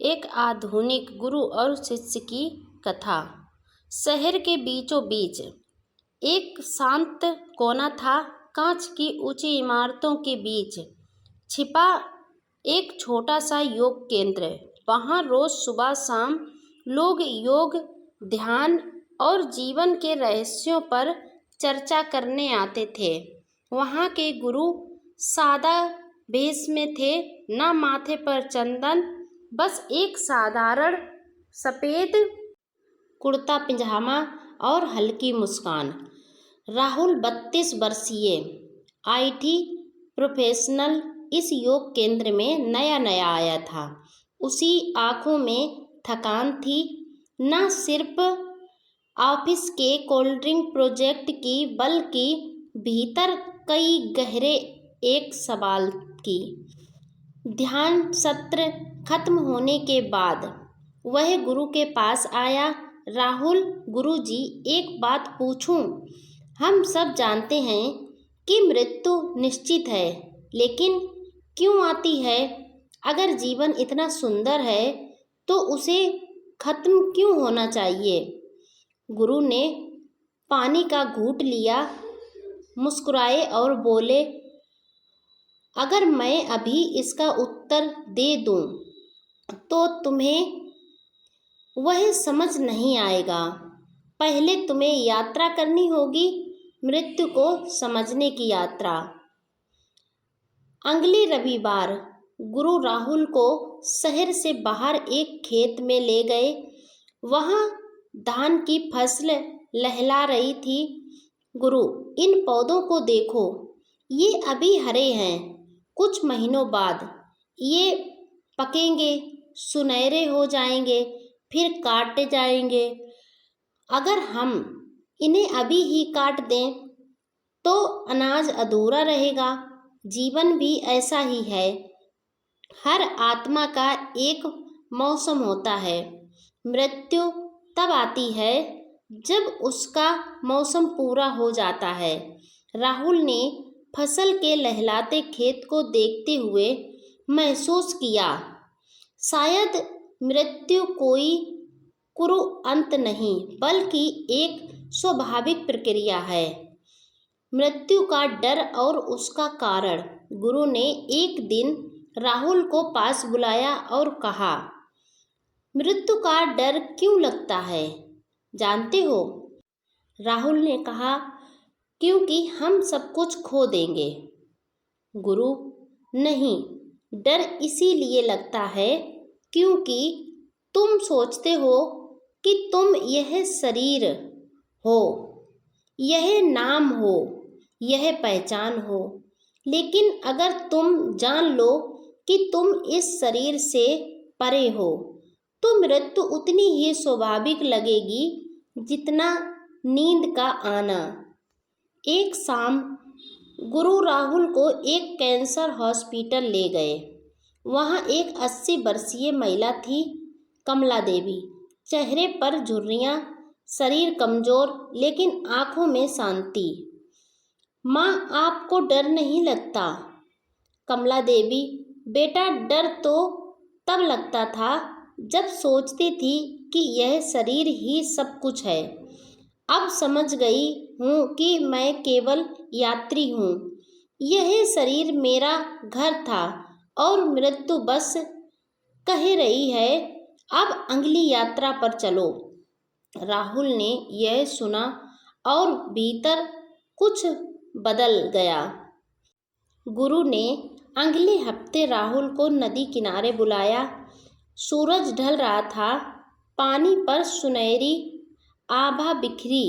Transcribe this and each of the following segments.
एक आधुनिक गुरु और शिष्य की कथा। शहर के बीचों बीच एक शांत कोना था। कांच की ऊंची इमारतों के बीच छिपा एक छोटा सा योग केंद्र। वहाँ रोज सुबह शाम लोग योग, ध्यान और जीवन के रहस्यों पर चर्चा करने आते थे। वहाँ के गुरु सादा भेष में थे, न माथे पर चंदन, बस एक साधारण सफ़ेद कुर्ता पजामा और हल्की मुस्कान। राहुल 32 वर्षीय आईटी प्रोफेशनल इस योग केंद्र में नया नया आया था। उसी आंखों में थकान थी, न सिर्फ ऑफिस के कोल्ड ड्रिंक प्रोजेक्ट की, बल्कि भीतर कई गहरे एक सवाल की। ध्यान सत्र खत्म होने के बाद वह गुरु के पास आया। राहुल, गुरुजी, एक बात पूछूं? हम सब जानते हैं कि मृत्यु निश्चित है, लेकिन क्यों आती है? अगर जीवन इतना सुंदर है तो उसे खत्म क्यों होना चाहिए? गुरु ने पानी का घूंट लिया, मुस्कुराए और बोले, अगर मैं अभी इसका उत्तर दे दूं तो तुम्हें वह समझ नहीं आएगा। पहले तुम्हें यात्रा करनी होगी, मृत्यु को समझने की यात्रा। अगले रविवार गुरु राहुल को शहर से बाहर एक खेत में ले गए। वहाँ धान की फसल लहला रही थी। गुरु, इन पौधों को देखो, ये अभी हरे हैं, कुछ महीनों बाद ये पकेंगे, सुनहरे हो जाएंगे, फिर काटे जाएंगे। अगर हम इन्हें अभी ही काट दें तो अनाज अधूरा रहेगा। जीवन भी ऐसा ही है। हर आत्मा का एक मौसम होता है। मृत्यु तब आती है जब उसका मौसम पूरा हो जाता है। राहुल ने फसल के लहलाते खेत को देखते हुए महसूस किया, शायद मृत्यु कोई कुरु अंत नहीं, बल्कि एक स्वाभाविक प्रक्रिया है। मृत्यु का डर और उसका कारण। गुरु ने एक दिन राहुल को पास बुलाया और कहा, मृत्यु का डर क्यों लगता है, जानते हो? राहुल ने कहा, क्योंकि हम सब कुछ खो देंगे। गुरु, नहीं, डर इसीलिए लगता है क्योंकि तुम सोचते हो कि तुम यह शरीर हो, यह नाम हो, यह पहचान हो। लेकिन अगर तुम जान लो कि तुम इस शरीर से परे हो, तो मृत्यु उतनी ही स्वाभाविक लगेगी जितना नींद का आना। एक शाम गुरु राहुल को एक कैंसर हॉस्पिटल ले गए। वहाँ एक 80 वर्षीय महिला थी, कमला देवी। चेहरे पर झुर्रियाँ, शरीर कमजोर, लेकिन आंखों में शांति। माँ, आपको डर नहीं लगता? कमला देवी, बेटा, डर तो तब लगता था जब सोचती थी कि यह शरीर ही सब कुछ है। अब समझ गई हूँ कि मैं केवल यात्री हूँ। यह शरीर मेरा घर था और मृत्यु बस कह रही है, अब अगली यात्रा पर चलो। राहुल ने यह सुना और भीतर कुछ बदल गया। गुरु ने अगले हफ्ते राहुल को नदी किनारे बुलाया। सूरज ढल रहा था, पानी पर सुनहरी आभा बिखरी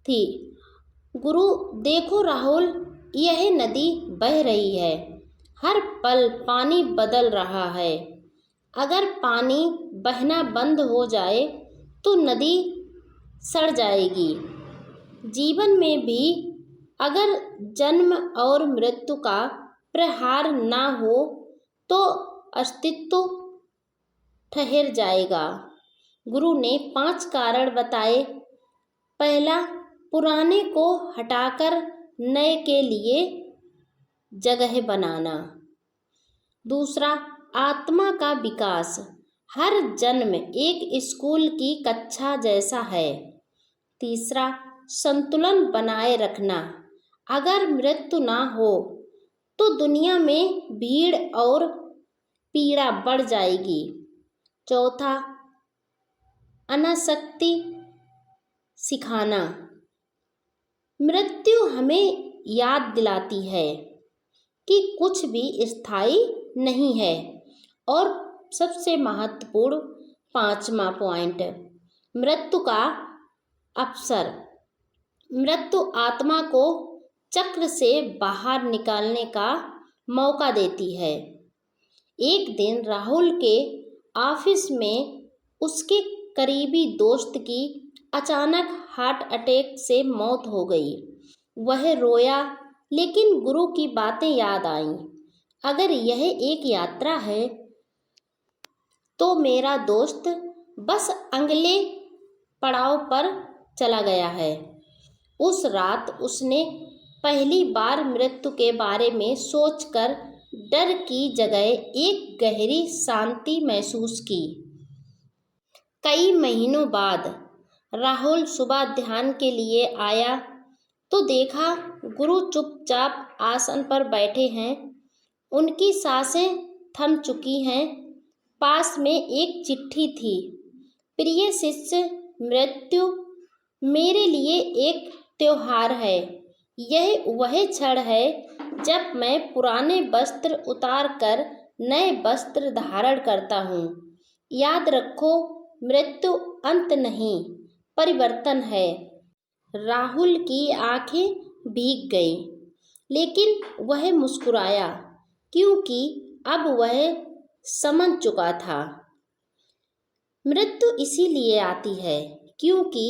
थी। गुरु, देखो राहुल, यह नदी बह रही है। हर पल पानी बदल रहा है। अगर पानी बहना बंद हो जाए तो नदी सड़ जाएगी। जीवन में भी अगर जन्म और मृत्यु का प्रहार ना हो तो अस्तित्व ठहर जाएगा। गुरु ने 5 कारण बताए। पहला, पुराने को हटाकर नए के लिए जगह बनाना। दूसरा, आत्मा का विकास हर जन्म एक स्कूल की कक्षा जैसा है। तीसरा, संतुलन बनाए रखना। अगर मृत्यु ना हो तो दुनिया में भीड़ और पीड़ा बढ़ जाएगी। चौथा, अनासक्ति सिखाना। मृत्यु हमें याद दिलाती है कि कुछ भी स्थायी नहीं है। और सबसे महत्वपूर्ण पांचवा पॉइंट, मृत्यु का अवसर। मृत्यु आत्मा को चक्र से बाहर निकालने का मौका देती है। एक दिन राहुल के ऑफिस में उसके करीबी दोस्त की अचानक हार्ट अटैक से मौत हो गई। वह रोया, लेकिन गुरु की बातें याद आईं। अगर यह एक यात्रा है तो मेरा दोस्त बस अगले पड़ाव पर चला गया है। उस रात उसने पहली बार मृत्यु के बारे में सोचकर डर की जगह एक गहरी शांति महसूस की। कई महीनों बाद राहुल सुबह ध्यान के लिए आया तो देखा गुरु चुपचाप आसन पर बैठे हैं। उनकी सांसें थम चुकी हैं। पास में एक चिट्ठी थी। प्रिय शिष्य, मृत्यु मेरे लिए एक त्योहार है। यह वह क्षण है जब मैं पुराने वस्त्र उतार कर नए वस्त्र धारण करता हूँ। याद रखो, मृत्यु अंत नहीं, परिवर्तन है। राहुल की आंखें भीग गईं, लेकिन वह मुस्कुराया क्योंकि अब वह समझ चुका था। मृत्यु इसीलिए आती है क्योंकि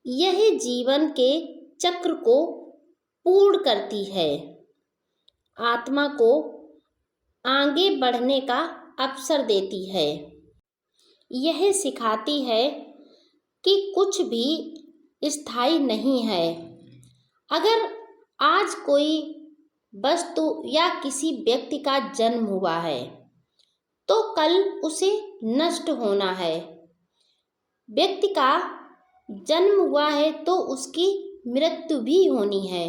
यह जीवन के चक्र को पूर्ण करती है, आत्मा को आगे बढ़ने का अवसर देती है। यह सिखाती है कि कुछ भी स्थायी नहीं है। अगर आज कोई वस्तु या किसी व्यक्ति का जन्म हुआ है तो कल उसे नष्ट होना है। व्यक्ति का जन्म हुआ है तो उसकी मृत्यु भी होनी है।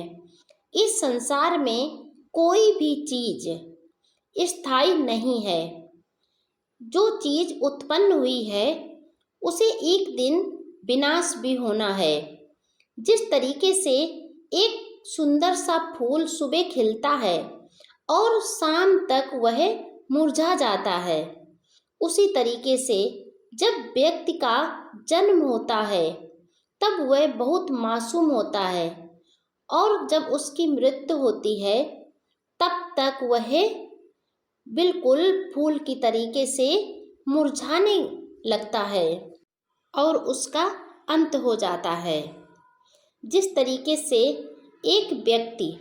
इस संसार में कोई भी चीज स्थायी नहीं है। जो चीज उत्पन्न हुई है उसे एक दिन विनाश भी होना है। जिस तरीके से एक सुंदर सा फूल सुबह खिलता है और शाम तक वह मुरझा जाता है, उसी तरीके से जब व्यक्ति का जन्म होता है तब वह बहुत मासूम होता है और जब उसकी मृत्यु होती है तब तक वह बिल्कुल फूल की तरीके से मुरझाने लगता है और उसका अंत हो जाता है। जिस तरीके से एक व्यक्ति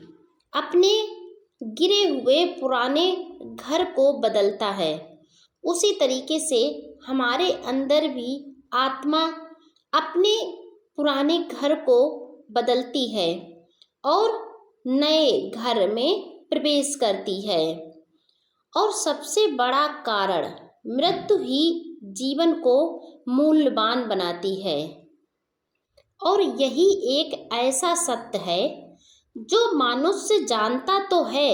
अपने गिरे हुए पुराने घर को बदलता है, उसी तरीके से हमारे अंदर भी आत्मा अपने पुराने घर को बदलती है और नए घर में प्रवेश करती है। और सबसे बड़ा कारण मृत्यु ही जीवन को मूल्यवान बनाती है। और यही एक ऐसा सत्य है जो मनुष्य जानता तो है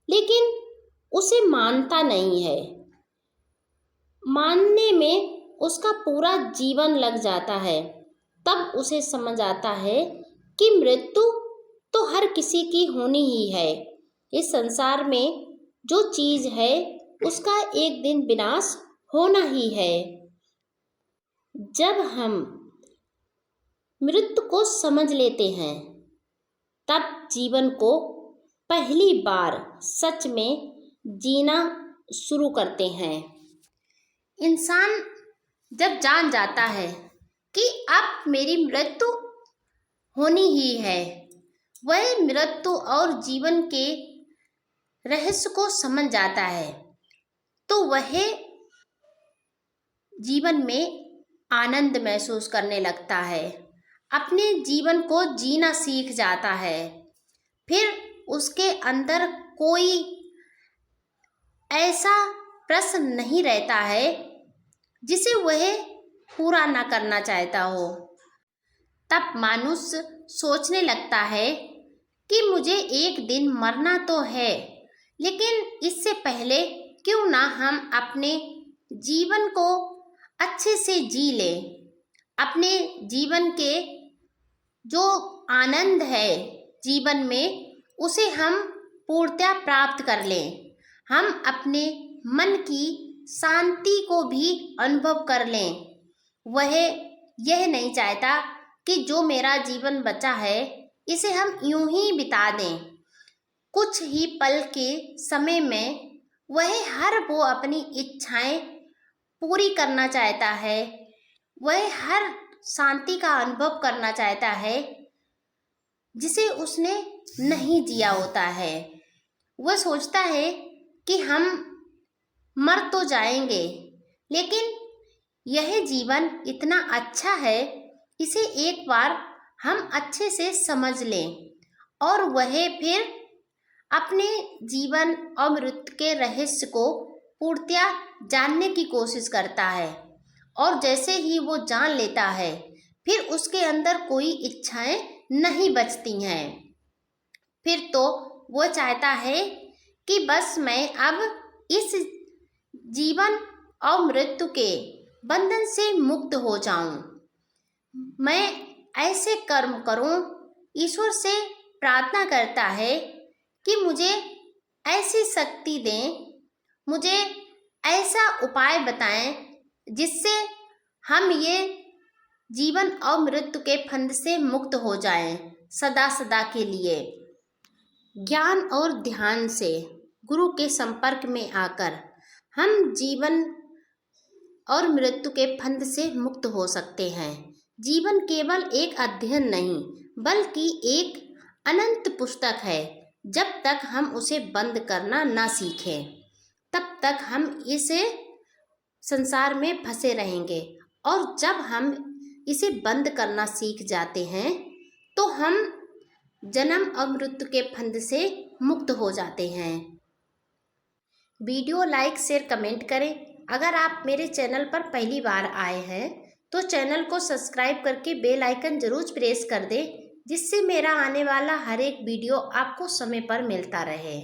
लेकिन उसे मानता नहीं है। मानने में उसका पूरा जीवन लग जाता है, तब उसे समझ आता है कि मृत्यु तो हर किसी की होनी ही है। इस संसार में जो चीज है उसका एक दिन विनाश होना ही है। जब हम मृत्यु को समझ लेते हैं तब जीवन को पहली बार सच में जीना शुरू करते हैं। इंसान जब जान जाता है कि अब मेरी मृत्यु होनी ही है, वह मृत्यु और जीवन के रहस्य को समझ जाता है, तो वह जीवन में आनंद महसूस करने लगता है, अपने जीवन को जीना सीख जाता है। फिर उसके अंदर कोई ऐसा प्रश्न नहीं रहता है जिसे वह पूरा न करना चाहता हो। तब मनुष्य सोचने लगता है कि मुझे एक दिन मरना तो है, लेकिन इससे पहले क्यों ना हम अपने जीवन को अच्छे से जी लें। अपने जीवन के जो आनंद है जीवन में, उसे हम पूर्णतः प्राप्त कर लें। हम अपने मन की शांति को भी अनुभव कर लें। वह यह नहीं चाहता कि जो मेरा जीवन बचा है इसे हम यूं ही बिता दें। कुछ ही पल के समय में वह हर वो अपनी इच्छाएं पूरी करना चाहता है। वह हर शांति का अनुभव करना चाहता है जिसे उसने नहीं जिया होता है। वह सोचता है कि हम मर तो जाएंगे, लेकिन यह जीवन इतना अच्छा है, इसे एक बार हम अच्छे से समझ लें। और वह फिर अपने जीवन और मृत्यु के रहस्य को पूर्णतः जानने की कोशिश करता है। और जैसे ही वो जान लेता है, फिर उसके अंदर कोई इच्छाएं नहीं बचती हैं। फिर तो वो चाहता है कि बस मैं अब इस जीवन और मृत्यु के बंधन से मुक्त हो जाऊं। मैं ऐसे कर्म करूं। ईश्वर से प्रार्थना करता है कि मुझे ऐसी शक्ति दें, मुझे ऐसा उपाय बताएं जिससे हम ये जीवन और मृत्यु के फंद से मुक्त हो जाएं सदा सदा के लिए। ज्ञान और ध्यान से गुरु के संपर्क में आकर हम जीवन और मृत्यु के फंद से मुक्त हो सकते हैं। जीवन केवल एक अध्ययन नहीं, बल्कि एक अनंत पुस्तक है। जब तक हम उसे बंद करना ना सीखें, तब तक हम इसे संसार में फंसे रहेंगे। और जब हम इसे बंद करना सीख जाते हैं, तो हम जन्म और मृत्यु के फंद से मुक्त हो जाते हैं। वीडियो लाइक, शेयर, कमेंट करें। अगर आप मेरे चैनल पर पहली बार आए हैं तो चैनल को सब्सक्राइब करके बेल आइकन जरूर प्रेस कर दें, जिससे मेरा आने वाला हर एक वीडियो आपको समय पर मिलता रहे।